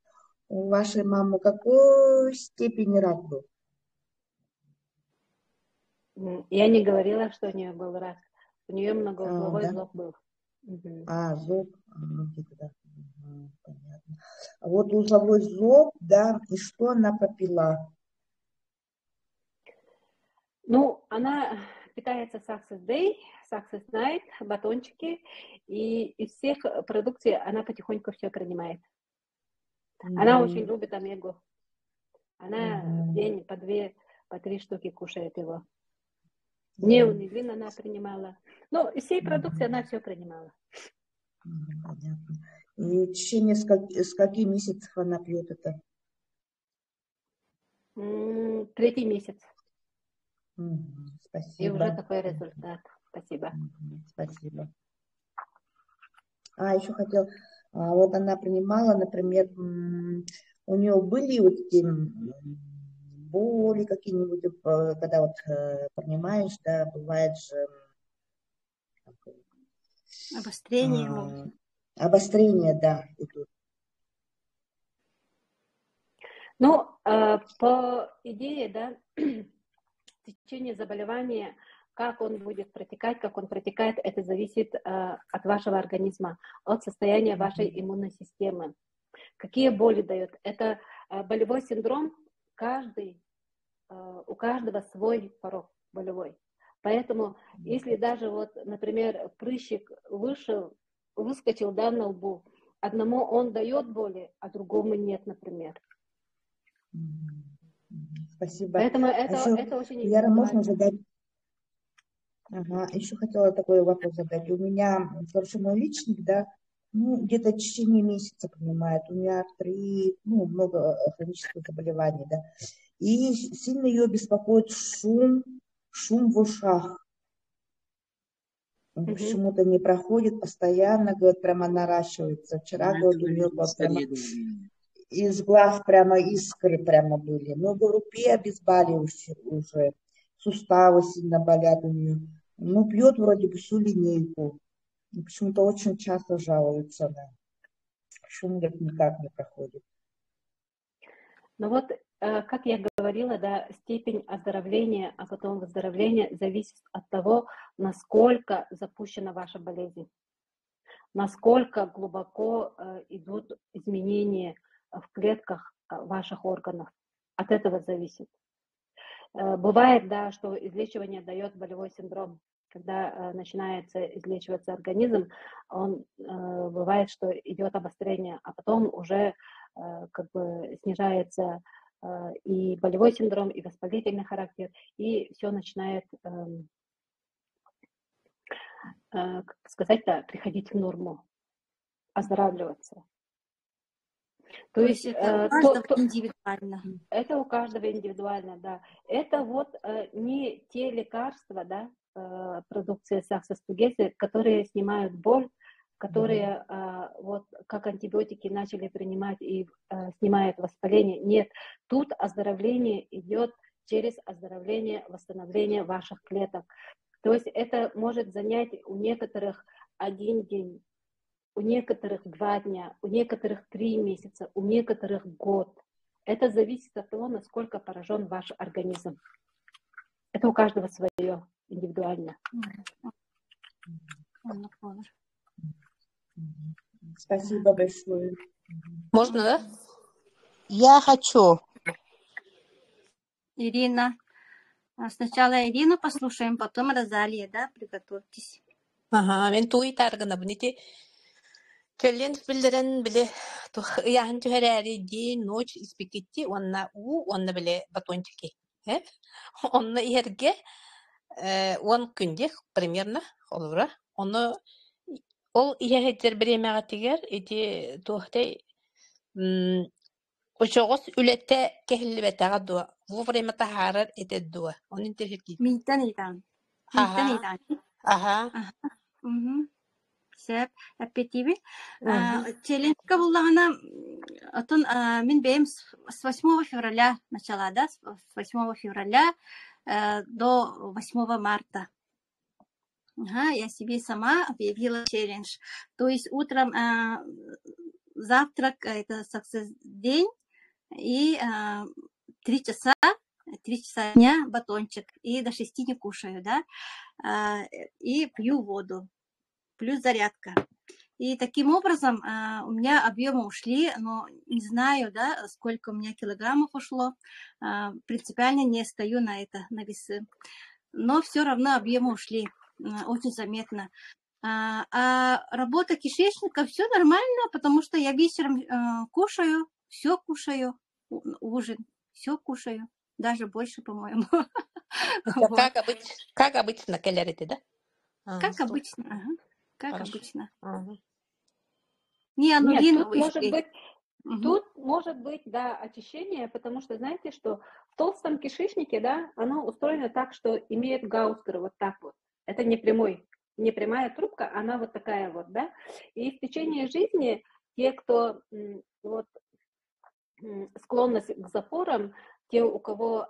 у вашей мамы, какой степени рак был? Я не говорила, что у нее был рак. У нее многоугловой зоб был. Зоб. Да. Понятно. А вот узловой зоб, да, и что она попила? Ну, она питается Success Day, Success Night, батончики, и из всех продукций она потихоньку все принимает. Она очень любит омегу. Она в день по 3 штуки кушает его. Неонилин она принимала. Ну, из всей продукции она все принимала. Понятно. И в течение с каких месяцев она пьет это? 3-й месяц. Спасибо. И уже такой результат. Спасибо. Спасибо. Еще хотел, вот она принимала, например, у нее были вот эти боли какие-нибудь, когда вот принимаешь, да, бывает же... Обострение. Обострение, да, идут. Ну, по идее, да, течение заболевания, как он будет протекать, как он протекает, это зависит от вашего организма, от состояния вашей иммунной системы. Какие боли дает? Это болевой синдром, у каждого свой порог болевой. Поэтому, если даже вот, например, прыщик выскочил, да, на лбу, одному он дает боли, а другому нет, например. Спасибо. Поэтому это очень Яра, можно задать? Еще хотела такой вопрос задать. У меня, короче, мой личник, да, где-то в течение месяца принимает. У меня артрит, много хронических заболеваний, да. И сильно ее беспокоит шум в ушах. Он почему-то не проходит, постоянно, говорит, прямо наращивается. Вчера, говорит, у нее прямо из глаз прямо искры прямо были. Ну, говорю, пей обезболивающее уже. Суставы сильно болят у нее. Ну, пьет вроде бы всю линейку. Но почему-то очень часто жалуется на шум, говорит, никак не проходит. Ну вот, как я говорила, да, степень оздоровления, а потом выздоровления зависит от того, насколько запущена ваша болезнь, насколько глубоко идут изменения в клетках ваших органов. От этого зависит. Бывает, да, что излечивание дает болевой синдром. Когда начинается излечиваться организм, бывает, что идет обострение, а потом уже как бы снижается и болевой синдром, и воспалительный характер, и все начинает, как сказать-то, приходить в норму, оздоравливаться. То есть это у каждого индивидуально. Это у каждого индивидуально, да. Это вот не те лекарства, да, продукция саксостугесы, которые снимают боль, которые вот как антибиотики начали принимать и снимают воспаление. Нет, тут оздоровление идет через оздоровление, восстановление ваших клеток. То есть это может занять у некоторых 1 день, у некоторых 2 дня, у некоторых 3 месяца, у некоторых год. Это зависит от того, насколько поражен ваш организм. Это у каждого свое, индивидуально. Спасибо большое. Можно, да? Я хочу. Ирина. Сначала Ирину послушаем, потом Розалия, да? Приготовьтесь. Ага, мен туй таргана бунити. Көллен билдерен биле яхан түһәрәри ди ночь испекитти онна биле батончики. Онна иерге он күнде примерно олура. Оны ол иһәһеттер биремәгә тигәр ити тухтай Ошогос үлетте кехилбетага дуа. Во время тахарар эте дуа. Он интерхетки. Минтан. Ага. Сәп, аппетиви. Челленджка буллагана отон мен бем с 8 февраля начала, да? С 8 февраля до 8 марта. Я себе сама объявила челлендж. То есть утром завтрак, это success день, и 3 часа дня батончик, и до 6 не кушаю, да, и пью воду, плюс зарядка. И таким образом у меня объемы ушли, но не знаю, да, сколько у меня килограммов ушло, принципиально не стою на весы, но все равно объемы ушли, очень заметно. А работа кишечника, все нормально, потому что я вечером кушаю, все кушаю, ужин, все кушаю, даже больше, по-моему. Как обычно, калории, да? Как обычно, как обычно. Нет, тут может быть, да, очищение, потому что, знаете, что в толстом кишечнике, да, оно устроено так, что имеет гаустер вот так вот. Это не прямая трубка, она вот такая вот, да. И в течение жизни те, кто вот склонность к запорам, те, у кого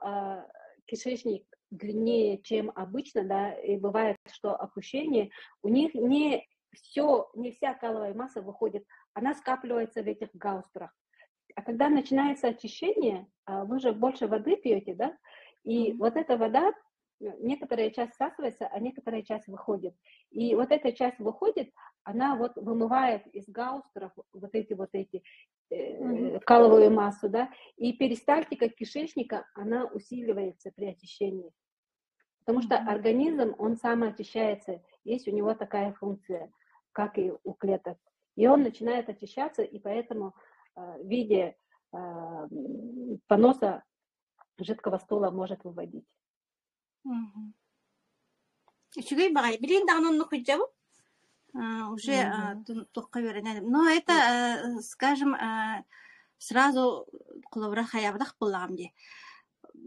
кишечник длиннее, чем обычно, да, и бывает, что опущение, у них не вся каловая масса выходит, она скапливается в этих гаустерах. А когда начинается очищение, вы же больше воды пьете, да, и вот эта вода, некоторая часть всасывается, а некоторая часть выходит. И вот эта часть выходит, она вот вымывает из гаустеров вот эти каловую массу, да, и перистальтика кишечника, она усиливается при очищении. Потому что организм, он самоочищается, есть у него такая функция, как и у клеток. И он начинает очищаться, и поэтому в виде поноса жидкого стула может выводить. Уже но это, скажем, сразу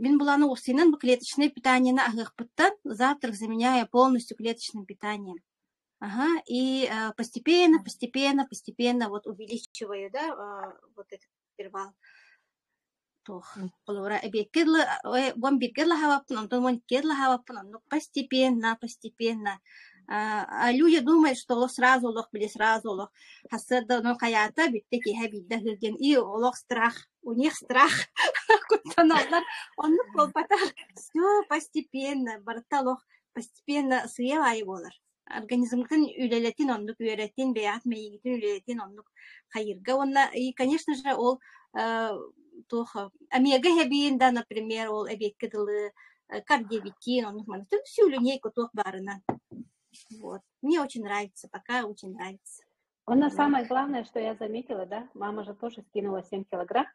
Мен буланы усинан клеточное питание на агыхпыттан, завтрак заменяя полностью клеточным питанием. Ага, и постепенно вот увеличиваю, да, вот этот интервал. Тох, полура обекедла, бомбикедла хавапн, антон монкедла хавапн, но постепенно. А люди думают, что лох сразу лох были сразу лох. Хасседа, но хаята биттеки хабидда гирген, и лох страх, у них страх. Кутаналар, он колпата, все постепенно, барта лох постепенно съевай болар. Организмтын үлелетин ондук үйреттин, беят мейгитин үлелетин ондук хайырга. И, конечно же, ол омега хебин, да, например, ол обеккедылы, кардиовитин, он всю линейку тох барына. Вот. Мне очень нравится, пока очень нравится. Самое главное, что я заметила, да, мама же тоже скинула 7 килограмм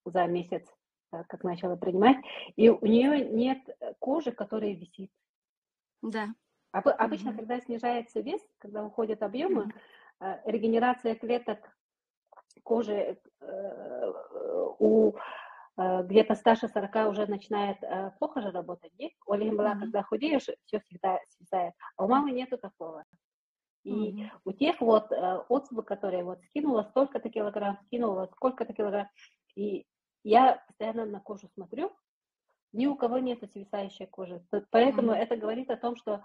за месяц, как начала принимать, и у нее нет кожи, которая висит. Да. Обычно, когда снижается вес, когда уходят объемы, регенерация клеток кожи у где-то старше 40 уже начинает плохо же работать. Когда худеешь, все всегда свисает. А у мамы нету такого. И у тех вот отзывы, которые вот скинула столько-то килограмм, скинула сколько-то килограмм, и я постоянно на кожу смотрю, ни у кого нету свисающей кожи. Поэтому это говорит о том, что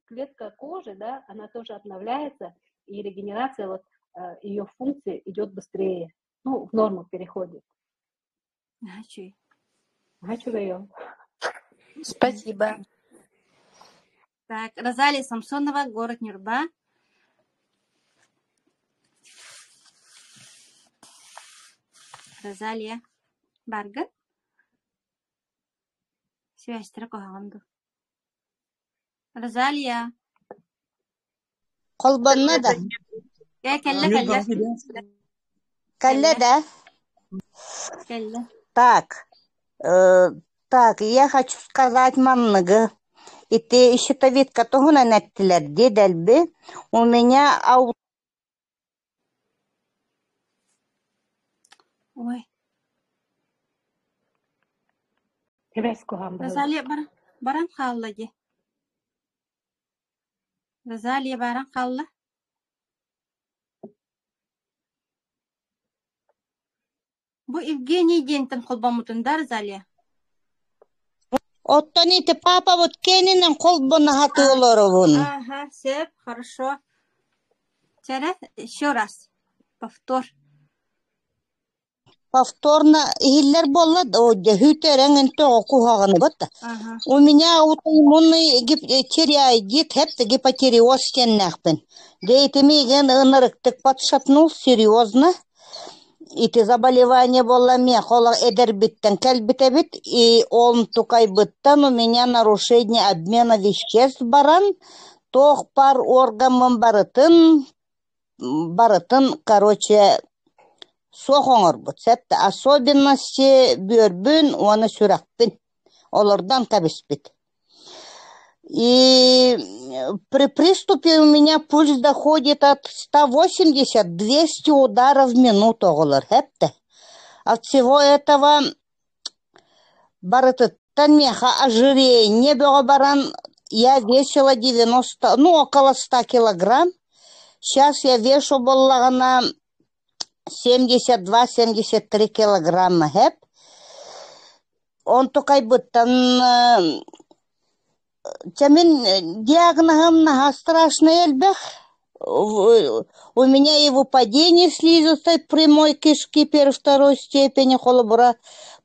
клетка кожи, да, она тоже обновляется, и регенерация вот ее функции идет быстрее, в норму переходит. Хочу даем. Спасибо. Так, Розалия Самсонова, город Нюрба. Розалия Барга. Связь тракоганду. Розалия. Колбанна да. Калле да. Так, я хочу сказать манныгы. И ты щитовидка того на неттилер дедельби. У меня Ой. Розалия баран халла ди. Розалия баран халла. Бу Евгений Дентин колбамутунда Розалия. Оттоните папа вот кенинен колбона хатыолоровун. Ага, сеп, хорошо. Сейчас еще раз. Повторно хиллер болла да хүтерен то кухаганы бат. У меня аутоиммунный тиреоидит, хепте гипотиреоз теннахпен. Дейтемиген ынырыктык подшатнул серьезно. И ты заболевание было мехола эдербиттен кельбитебит, и он тукайбыттан у меня нарушение обмена веществ баран, тох пар органмын барытын, короче, сохоңор бут. Особенности бөрбүн, оны сүрәкпин. Олардан кабиспит. И при приступе у меня пульс доходит от 180-200 ударов в минуту. От всего этого ожирение баран, я весила 90, около 100 килограмм. Сейчас я вешу на 72-73 килограмма. Он только будто... Тямин диагнозом на страшный эльбех. У меня и выпадение слизистой прямой кишки первой-второй степени холобура,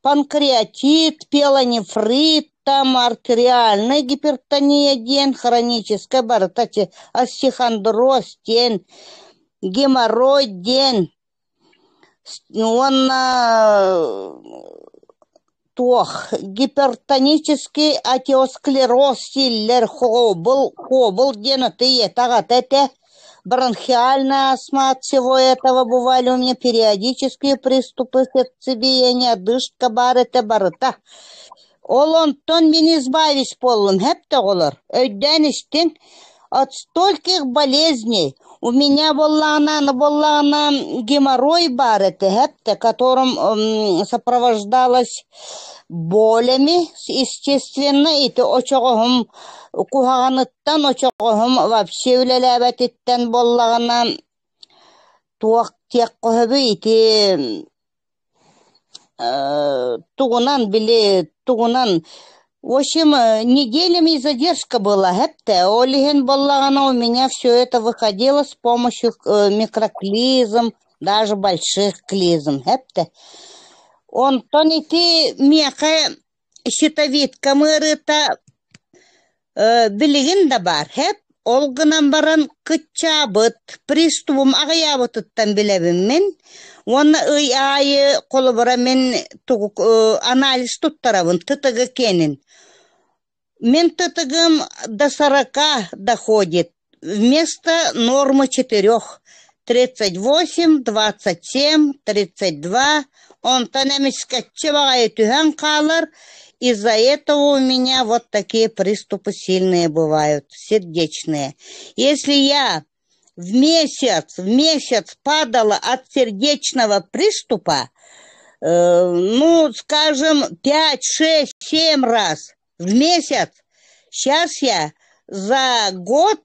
панкреатит, пелонефрит, там артериальная гипертония ден, хроническая баратати, остеохондроз ден, геморрой ден. Он гипертонический атеосклероз силлер хобл денатые тагатете, бронхиальная астма, от всего этого бывали у меня периодические приступы сердцебиения, одышка барыта. Олонтон мен избавись полым, хепте олар, өйден иштен от стольких болезней. У меня была геморрой барете, которым сопровождалась болями, естественно, и то очогохум кухаганыттан очогохум вообще үлеләбәтиттен боллагана туак тиек кохабы ити тугунан. В общем, неделями задержка была. Олиген боллагана у меня все это выходило с помощью микроклизм, даже больших клизм. Он тонити меха щитовидка мырыта билигин да бар. Олгынан баран кытчабыт, приступым ағаябытыттан билебим мен. Оны айы қолыбыра мен анализ туттарабын, тытығы кенін. Мен тытығым до 40 доходит, вместо нормы 4. 38, 27, 32. Он тонемись скачевая тюхан калар. Из-за этого у меня вот такие приступы сильные бывают, сердечные. Если я в месяц падала от сердечного приступа, скажем, 5, 6, 7 раз в месяц, сейчас я за год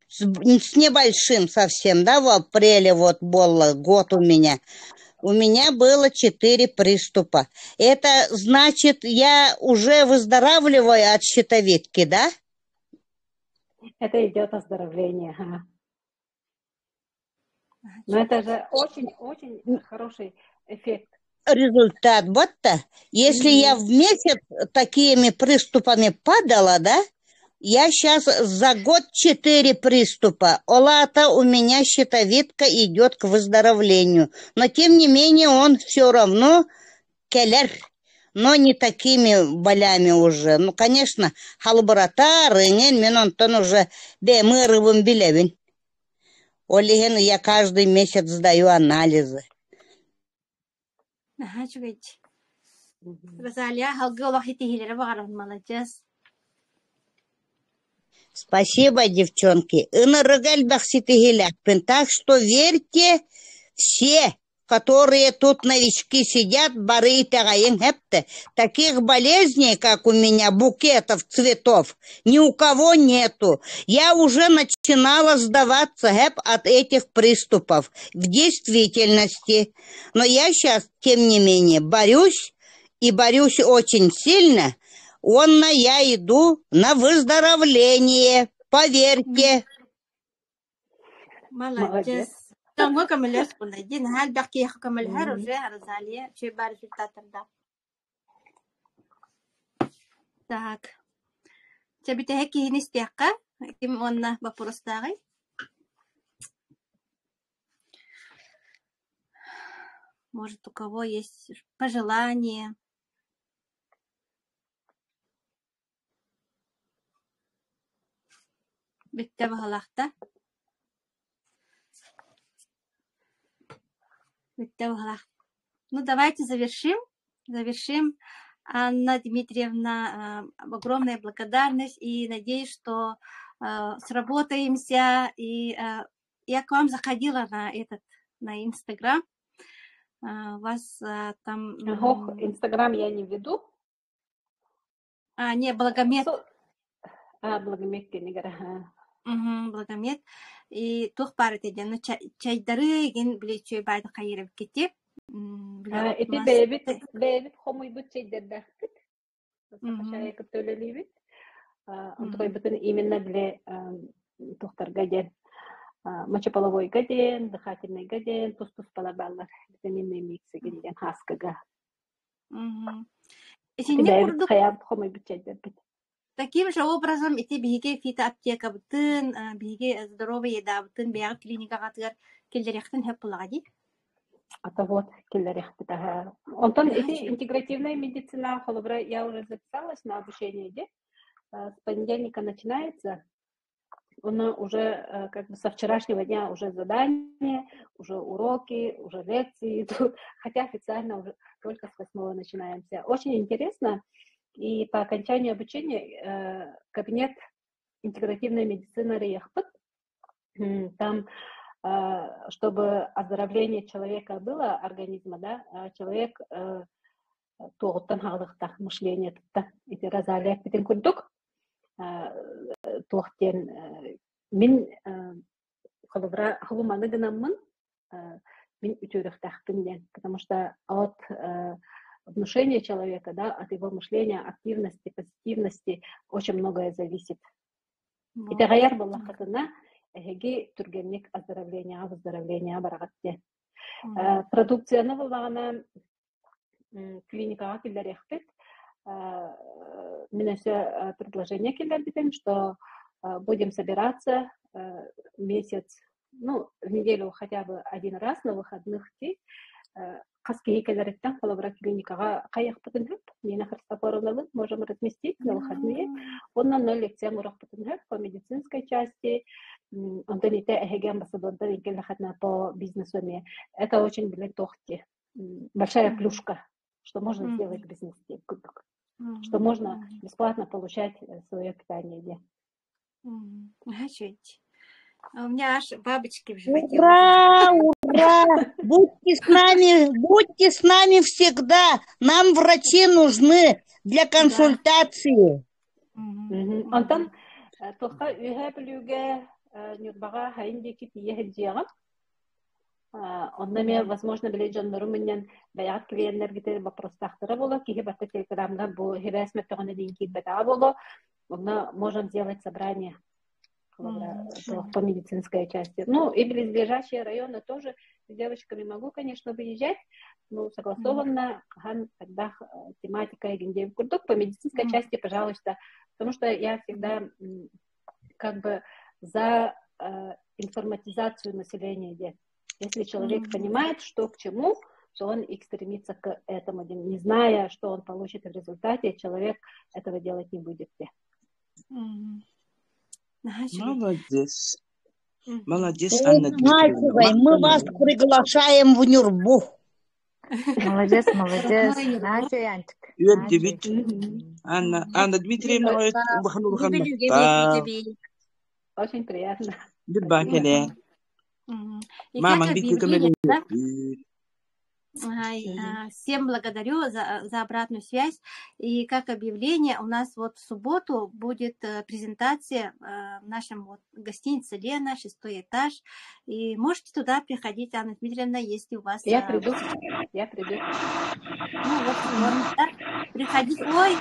с небольшим совсем, да, в апреле вот был год у меня было 4 приступа. Это значит, я уже выздоравливаю от щитовидки, да? Это идет оздоровление. Ага. Но это же очень хороший эффект. Результат. Вот-то. Если я в месяц такими приступами падала, да, я сейчас за год 4 приступа. Олата у меня щитовидка идет к выздоровлению. Но тем не менее он все равно келер, но не такими болями уже. Ну, конечно, халбарата, рынен, мен онтон уже бемырывым билебин. Олиген я каждый месяц сдаю анализы. Ага, чугайте. Розалия, халгы хитихилері бағарым, молодец. Спасибо, девчонки. Так что верьте все, которые тут новички сидят, бары и тагаин хепте. Таких болезней, как у меня, букетов цветов, ни у кого нету. Я уже начинала сдаваться от этих приступов в действительности. Но я сейчас, тем не менее, борюсь и борюсь очень сильно. Я иду на выздоровление, поверьте. Молодец. Тонго камелес пунайдин, хал баки камелхар уже Розалия, чей бар результатында. Так. Тебе теки хинистяка, ким онна вопростагы. Может, у кого есть пожелания? Ну, давайте завершим. Анна Дмитриевна, огромная благодарность и надеюсь, что сработаемся. И я к вам заходила на Инстаграм. Вас там... Инстаграм я не веду. Не, Благомет. Благомет кенегара. Благомет. И тух паратеден, но чайдары ген блечой байды кайырып кетеп. Эти бэбит хомой бут чайдардахтык. Сахашая көтөлөлүбүт. Онтой бутын именно бле тухтар гаден. Мочеполовой гаден, дыхательный гаден, тус-тус палабаллар. Витаминный миксы гаден хаскага. Бэбит хаябыт хомой бут чайдардахтык. Таким же образом, эти биге фитоаптека бутын, биге здоровая еда бутын, бига клиника гатыр келдерехтен хеп булагади. Это вот келдерехтен. Антон, эти интегративная медицина, холобра, я уже записалась на обучение, где с понедельника начинается. Она уже как бы со вчерашнего дня уже задания, уже уроки, уже лекции идут, хотя официально уже только с 8 начинаемся. Очень интересно. И по окончанию обучения кабинет интегративной медицины Рейхпат Там, чтобы оздоровление человека было, организма, да, человек тоғыттан хағылықтақ мышление тұтта. Эти разалия бітін күрдік. Тоқтен мен хылуманы гынаммын, мен үтөріқтақпінден, потому что от внушения человека, да, от его мышления, активности, позитивности очень многое зависит. И тағайар болла қатына әге түргеннік оздоровление, выздоровление барағатте. Продукцияны болағына клиникаға келдер ехпет. Мен өсе предложение келдер бітен, что будем собираться месяц, ну, в неделю хотя бы один раз на выходных ти. Қаскеге келереттен қолабыра клиникаға қаяқ бұтын хөп, мені Христофоровналы можем разместить на выходные. Оннан 0 лекция мұрақ бұтын хөп по медицинской части, ондан ете әхеге амбассадорда венкелі хатна по бизнесу. Это очень, блин, тохти. Большая плюшка, что можно сделать в бизнесе, что можно бесплатно получать свое питание. У меня аж бабочки в животе. Ура, ура! Будьте с нами всегда. Нам врачи нужны для консультации. Антон, тоха үйе білуге нюрбаға хайындеки тиехет жиағам. Онда мен, возможно, біле жандару менен баяғат клиенттер гитер вопростақтыры болу, кейі бата телеграмда бұл хебәсмет тоғаны дейін кейт бата болу. Онда можем сделать собрание по медицинской части. Ну, и близлежащие районы тоже с девочками могу, конечно, выезжать, но согласованно, когда тематика и курдук по медицинской части, пожалуйста, потому что я всегда как бы за информатизацию населения. Если человек понимает, что к чему, то он и стремится к этому. Не зная, что он получит в результате, человек этого делать не будет. Молодец. Молодец, Анна Дмитриевна. Мы вас приглашаем в Нюрбу. Молодец, молодец. Начо, Янчик. Анна Дмитриевна, очень приятно. Мама, всем благодарю за обратную связь. И как объявление, у нас вот в субботу будет презентация в нашем вот гостинице «Лена», 6-й этаж. И можете туда приходить, Анна Дмитриевна, если у вас... Я приду. Ну вот, да? Приходите. Ой,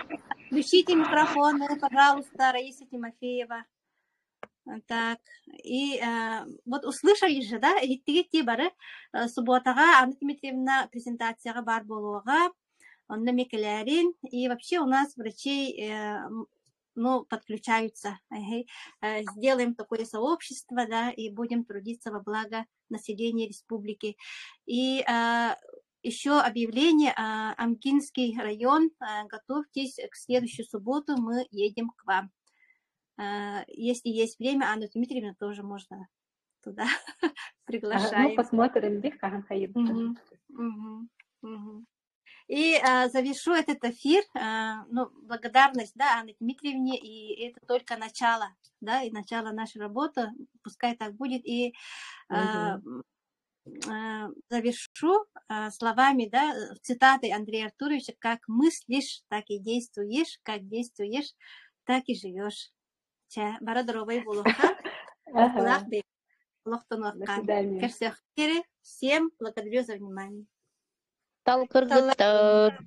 включите микрофоны, пожалуйста, Раиса Тимофеева. Так, и вот услышали же, да, и третий бары субботага Анна Дмитриевна презентацияға бар болуға, онда мекелерин, и вообще у нас врачей, ну, подключаются. Сделаем такое сообщество, да, и будем трудиться во благо населения республики. И еще объявление, Амкинский район, готовьтесь, к следующую субботу мы едем к вам. Если есть время, Анну Дмитриевну тоже можно туда приглашаем. Ну, посмотрим, И завершу этот эфир, ну, благодарность, да, Анне Дмитриевне, и это только начало, да, и начало нашей работы, пускай так будет, и завершу словами, да, цитатой Андрея Артуровича: как мыслишь, так и действуешь, как действуешь, так и живешь. Бара здоровой булуха. Всем благодарю за внимание. Талкыргыттар.